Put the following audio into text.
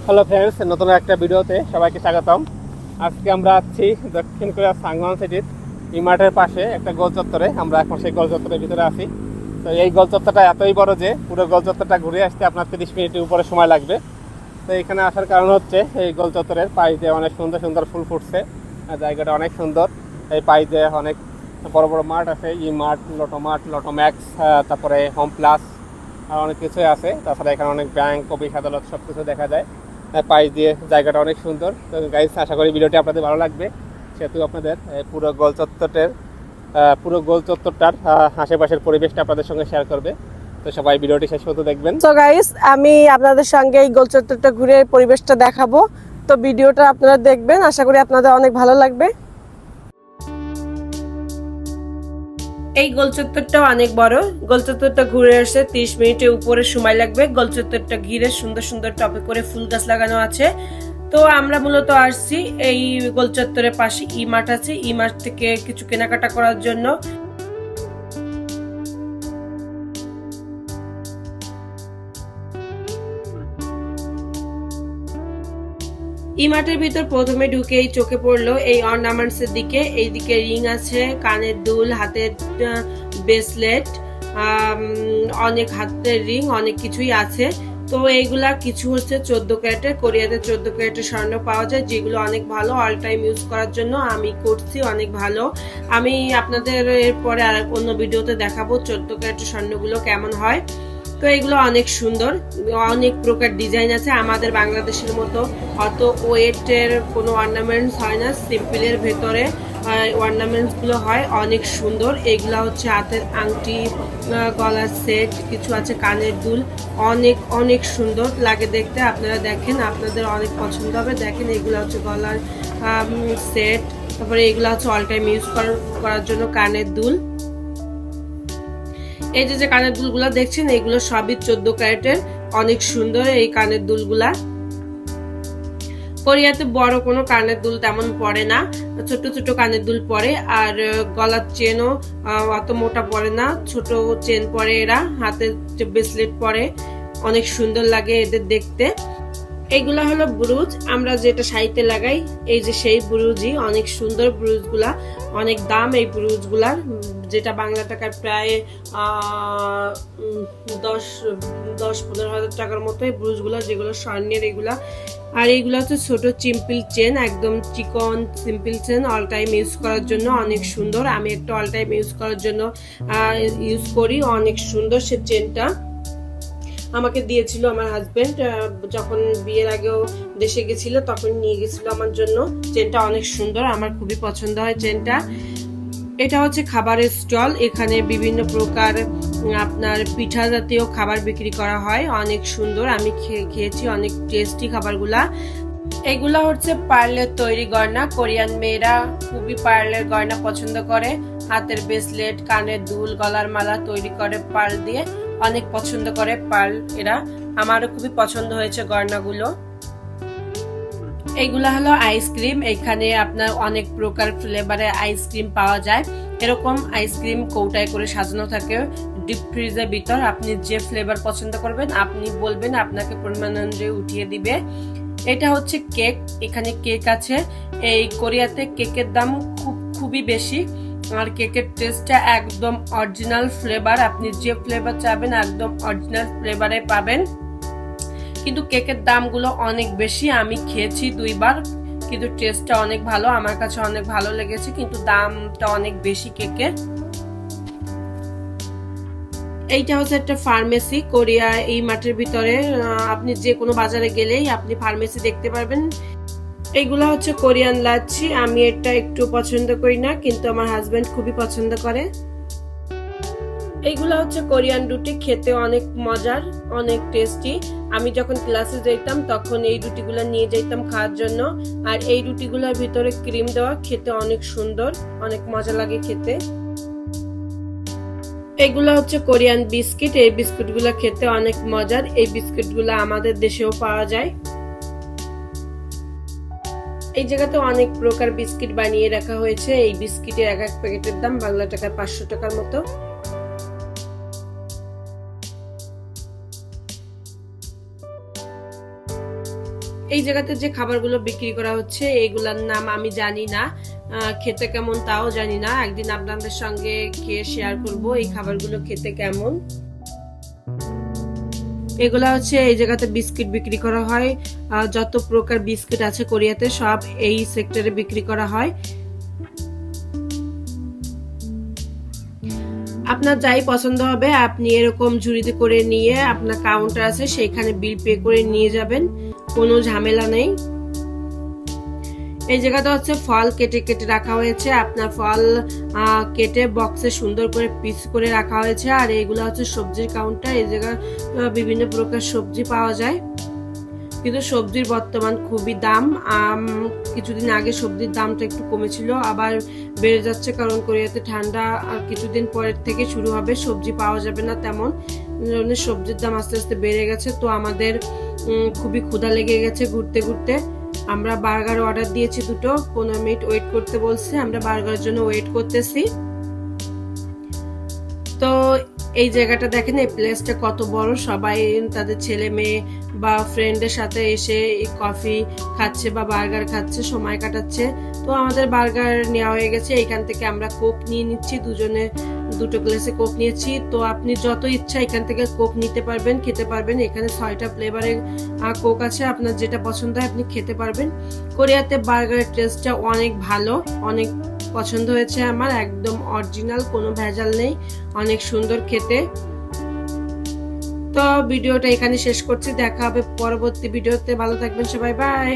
Hello friends, নতুন একটা ভিডিওতে সবাইকে স্বাগতম। আজকে আমরা আছি দক্ষিণ কোরিয়ার সাংওয়ান সিটির ইমার্টের পাশে একটা গোল চত্বরে। আমরা এখন সেই গোল চত্বরের ভিতরে আছি। তো এই গোল চত্বরটা এতই বড় যে পুরো গোল চত্বরটা ঘুরে আসতে আপনার 30 মিনিটের উপরে সময় লাগবে। তো এখানে আসার কারণ হচ্ছে এই গোল চত্বরের পাশ দিয়ে অনেক সুন্দর সুন্দর ফুল ফুটছে, জায়গাটা অনেক সুন্দর। এই পাশ দিয়ে অনেক বড় বড় মাঠ আছে, ই mart, lotto mart, lotto max, তারপরে হোম প্লাস আর অনেক কিছুই আছে। তাছাড়া এখানে অনেক ব্যাংক, অফিস, আদালত সব কিছু দেখা যায় পাশ দিয়ে। জায়গাটা অনেক সুন্দর। তো গাইস, আশা করি ভিডিওটি আপনাদের ভালো লাগবে। সেহেতু আপনাদের পুরো গোল চত্বরটার আশেপাশের পরিবেশটা আপনাদের সঙ্গে শেয়ার করবে। তো সবাই ভিডিওটি শেষ পর্যন্ত দেখবেন। তো গাইস, আমি আপনাদের সঙ্গে এই গোল চত্বরটা ঘুরে পরিবেশটা দেখাবো। তো ভিডিওটা আপনারা দেখবেন, আশা করি আপনাদের অনেক ভালো লাগবে। এই গোল চত্বরটা অনেক বড়। গোল চত্বরটা ঘুরে আসতে 30 মিনিটের উপরে সময় লাগবে। গোল চত্বরটা ঘিরে সুন্দর সুন্দর টবে করে ফুল গাছ লাগানো আছে। তো আমরা মূলত আসছি এই গোল চত্বরের পাশে ই মার্ট আছে, ই মার্ট থেকে কিছু কেনাকাটা করার জন্য। ই মার্টের ভিতর প্রথমে ঢুকেই চোখে পড়লো এই অর্নামেন্টস এর দিকে। এইদিকে রিং আছে, কানের দুল, হাতের ব্রেসলেট, অনেক হাতের রিং, অনেক কিছুই আছে। তো এইগুলা কিছু হচ্ছে 14 ক্যারেটের, কোরিয়াতে 14 ক্যারেটের স্বর্ণ পাওয়া যায়, যেগুলো অনেক ভালো, অল টাইম ইউজ করার জন্য। আমি করছি, অনেক ভালো। আমি আপনাদের এরপরে আর অন্য ভিডিওতে দেখাবো 14 ক্যারেটের স্বর্ণগুলো কেমন হয়। তো এগুলো অনেক সুন্দর, অনেক প্রকার ডিজাইন আছে। আমাদের বাংলাদেশের মতো অত ওয়েটের কোনো অর্নামেন্টস হয় না, সিম্পলের ভেতরে অর্নামেন্টস গুলো হয়, অনেক সুন্দর। এগুলা হচ্ছে হাতের আংটি, গলার সেট, কিছু আছে কানের দুল, অনেক অনেক সুন্দর লাগে দেখতে। আপনারা দেখেন, আপনাদের অনেক পছন্দ হবে। দেখেন, এগুলো হচ্ছে গলার সেট, তারপরে এগুলো হচ্ছে অল টাইম ইউজ করার জন্য কানের দুল। এই যে কানের দুলগুলা দেখছেন, এগুলো সবই 14 ক্যারেটের, অনেক সুন্দর এই কানের দুলগুলা। কোরিয়াতে বড় কোনো কানের দুল তেমন পরে না, ছোট ছোট কানের দুল পরে। আর গলার চেনও অত মোটা পরে না, ছোট চেন পরে এরা। হাতের ব্রেসলেট পরে, অনেক সুন্দর লাগে এদের দেখতে। এইগুলা হলো ব্রুজ, আমরা যেটা শাড়িতে লাগাই, এই যে সেই ব্রুজই। অনেক সুন্দর ব্রুজগুলা, অনেক দাম এই ব্রুজগুলার, যেটা বাংলা টাকায় প্রায় 10-15 হাজার টাকার মতো এই ব্রুজগুলা, যেগুলো স্বর্ণের এগুলা। আর এইগুলো হচ্ছে ছোট সিম্পল চেন, একদম চিকন simple chain, all time use করার জন্য অনেক সুন্দর। আমি একটা অল টাইম ইউজ করার জন্য ইউজ করি, অনেক সুন্দর সে চেনটা। আমাকে দিয়েছিল আমার হাজবেন্ড, যখন বিয়ের আগেও দেশে গেছিল তখন নিয়ে গেছিল আমার জন্য। চেনটা অনেক সুন্দর, আমার খুবই পছন্দ হয় চেনটা। এটা হচ্ছে খাবারের স্টল, এখানে বিভিন্ন প্রকার আপনার পিঠা জাতীয় খাবার বিক্রি করা হয়, অনেক সুন্দর। আমি খেয়েছি, অনেক টেস্টি খাবারগুলা। এগুলা হচ্ছে পার্লের তৈরি গয়না। কোরিয়ান মেয়েরা খুবই পার্লের গয়না পছন্দ করে। হাতের ব্রেসলেট, কানের দুল, গলার মালা তৈরি করে পার্ল দিয়ে, অনেক পছন্দ করে পার্ল এরা। আমারও খুবই পছন্দ হয়েছে গয়নাগুলো। এইগুলা হলো আইসক্রিম, এখানে আপনার অনেক প্রকার ফ্লেভারের আইসক্রিম পাওয়া যায়। এরকম আইসক্রিম কৌটায় করে সাজানো থাকে ডিপ ফ্রিজের ভিতর। আপনি যে ফ্লেভার পছন্দ করবেন আপনি বলবেন, আপনাকে পরিমাণ অনুযায়ী উঠিয়ে দিবে। এটা হচ্ছে কেক, এখানে কেক আছে। এই কোরিয়াতে কেকের দাম খুবই বেশি, আর কেকের টেস্টটা একদম অরিজিনাল ফ্লেভার। আপনি যে ফ্লেভার চাবেন একদম অরিজিনাল ফ্লেভারে পাবেন, কিন্তু কেকের দামগুলো অনেক বেশি। আমি খেয়েছি 2 বার, কিন্তু টেস্টটা অনেক ভালো, আমার কাছে অনেক ভালো লেগেছে, কিন্তু দামটা অনেক বেশি কেকের। এইটা হচ্ছে একটা ফার্মেসি কোরিয়া এই মাঠের ভিতরে। আপনি যে কোনো বাজারে গেলেই আপনি ফার্মেসি দেখতে পারবেন। এইগুলা হচ্ছে কোরিয়ান লাচ্ছি, আমি এটা একটু পছন্দ করি না, কিন্তু আমার হাজবেন্ড খুবই পছন্দ করে। এইগুলা হচ্ছে কোরিয়ান রুটি, খেতে অনেক মজার, অনেক টেস্টি। আমি যখন ক্লাসে যেতাম তখন এই রুটিগুলা নিয়ে যেতাম খাওয়ার জন্য। আর এই রুটিগুলোর ভিতরে ক্রিম দেওয়া, খেতে অনেক সুন্দর, অনেক মজা লাগে খেতে। এগুলো হচ্ছে কোরিয়ান বিস্কিট, এই বিস্কুটগুলো খেতে অনেক মজার। এই বিস্কুটগুলো আমাদের দেশেও পাওয়া যায়। এই জায়গাতে অনেক প্রকার বিস্কিট বানিয়ে রাখা হয়েছে। এই বিস্কিটের এক এক প্যাকেটের দাম বাংলা টাকায় 500 টাকার মতো। এই জায়গাতে যে খাবারগুলো বিক্রি করা হচ্ছে এগুলোর নাম আমি জানি না, খেতে কেমন তাও জানি না। একদিন আপনাদের সঙ্গে খেয়ে শেয়ার করব এই খাবারগুলো খেতে কেমন। এগুলা হচ্ছে এই জায়গাতে বিস্কিট বিক্রি করা হয়, যত প্রকার বিস্কিট আছে কোরিয়াতে সব এই সেক্টরে বিক্রি করা হয়। আপনার যাই পছন্দ হবে আপনি এরকম ঝুড়িতে করে নিয়ে আপনার কাউন্টার আছে সেখানে বিল পে করে নিয়ে যাবেন, কোনো ঝামেলা নেই। এই জায়গাটা হচ্ছে ফল কেটে কেটে রাখা হয়েছে, আপনার ফল কেটে বক্সে সুন্দর করে পিস করে রাখা হয়েছে। আর এইগুলো হচ্ছে সবজির কাউন্টার, এই জায়গায় বিভিন্ন প্রকার সবজি পাওয়া যায়, কিন্তু সবজির বর্তমান খুবই দাম। কিছুদিন আগে সবজির দামটা একটু কমেছিল, আবার বেড়ে যাচ্ছে, কারণ কোরিয়াতে ঠান্ডা আর কিছুদিন পরের থেকে শুরু হবে, সবজি পাওয়া যাবে না তেমন, সবজির দাম আস্তে আস্তে বেড়ে গেছে। তো আমাদের খুবই ক্ষুধা লেগে গেছে ঘুরতে ঘুরতে। আমরা বার্গার অর্ডার দিয়েছি দুটো, 15 মিনিট ওয়েট করতে বলছে, আমরা বার্গারের জন্য ওয়েট করতেছি। তো এই জায়গাটা দেখেন, এই প্লেসটা কত বড়, সবাই তাদের ছেলে মেয়ে বা ফ্রেন্ডের সাথে এসে কফি খাচ্ছে বা বার্গার খাচ্ছে, সময় কাটাচ্ছে। তো আমাদের বার্গার নেওয়া হয়ে গেছে, এইখান থেকে আমরা কোক নিয়ে নিচ্ছি, দুজনে দুটো গ্লাসে কোক নিয়েছি। তো আপনি যত ইচ্ছা এখান থেকে কোক নিতে পারবেন, খেতে পারবেন। এখানে 6টা ফ্লেভারের কোক আছে, আপনার যেটা পছন্দ হয় আপনি খেতে পারবেন। কোরিয়াতে বার্গারের টেস্টটা অনেক ভালো, অনেক পছন্দ হয়েছে আমার, একদম অরিজিনাল, কোনো ভেজাল নেই, অনেক সুন্দর খেতে। তো ভিডিওটা এখানে শেষ করছি, দেখা হবে পরবর্তী ভিডিওতে, ভালো থাকবেন সবাই, বাই।